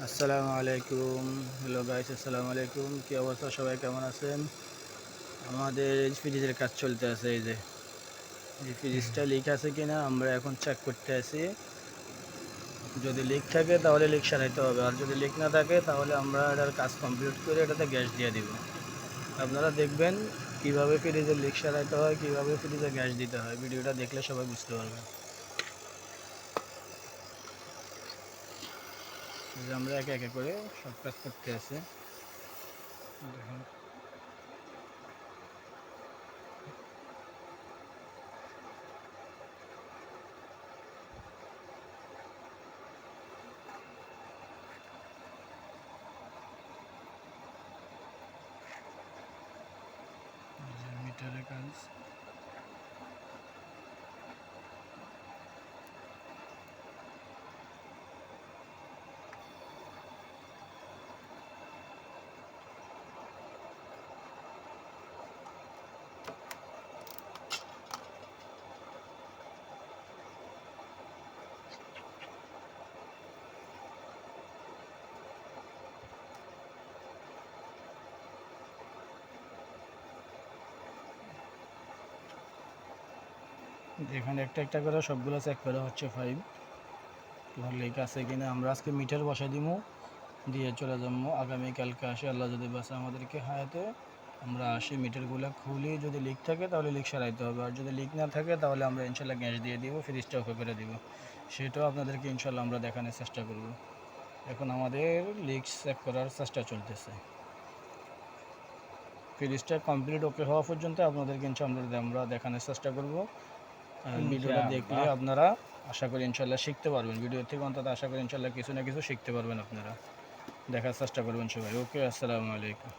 আসসালামু আলাইকুম। Hello guys, আসসালামু আলাইকুম। কি অবস্থা, সবাই কেমন আছেন? আমাদের এই ফ্রিজের কাজ চলতে আছে। এই ফ্রিজটা লিক আছে কিনা আমরা এখন চেক করতে আছি। যদি লিক থাকে তাহলে লিক সারাইতে হবে, আর যদি লিক না থাকে তাহলে আমরা এটার কাজ কমপ্লিট করে এটাতে গ্যাস দিয়ে দিব। আপনারা দেখবেন কিভাবে ফ্রিজের লিক সারাইতে হয়, কিভাবে ফ্রিজে গ্যাস দিতে হয়। ভিডিওটা দেখলে সবাই বুঝতে পারবেন। যে আমরা একে একে করে সব কাজ করতে আছি। দেখুন, মিটারের কাজ। এখানে একটা একটা করে সবগুলো চেক করা হচ্ছে পাইপ তোমার লিক আছে কিনা। আমরা আজকে মিটার বসাই দিব, দিয়ে চলে যাবো। আগামীকালকে আসে আল্লাহ যদি বাসে আমাদেরকে হায়াতে, আমরা আসি মিটারগুলো খুলি। যদি লিক থাকে তাহলে লিক সারাইতে হবে, আর যদি লিক না থাকে তাহলে আমরা ইনশাল্লাহ গ্যাস দিয়ে দিব, ফ্রিজটা ওকে করে দিব। সেটাও আপনাদেরকে ইনশাল্লাহ আমরা দেখানোর চেষ্টা করব। এখন আমাদের লিক চেক করার চেষ্টা চলতেছে। ফ্রিজটা কমপ্লিট ওকে হওয়া পর্যন্ত আপনাদেরকে ইনশাল্লাহ আমরা দেখানোর চেষ্টা করব। আর ভিডিওটা দেখলে ইনশাআল্লাহ। আপনারা আশা করি ইনশাল্লাহ শিখতে পারবেন। ভিডিও থেকে অন্তত আশা করি ইনশাল্লাহ কিছু না কিছু শিখতে পারবেন আপনারা। দেখার চেষ্টা করবেন সবাই। ওকে, আসসালামু আলাইকুম।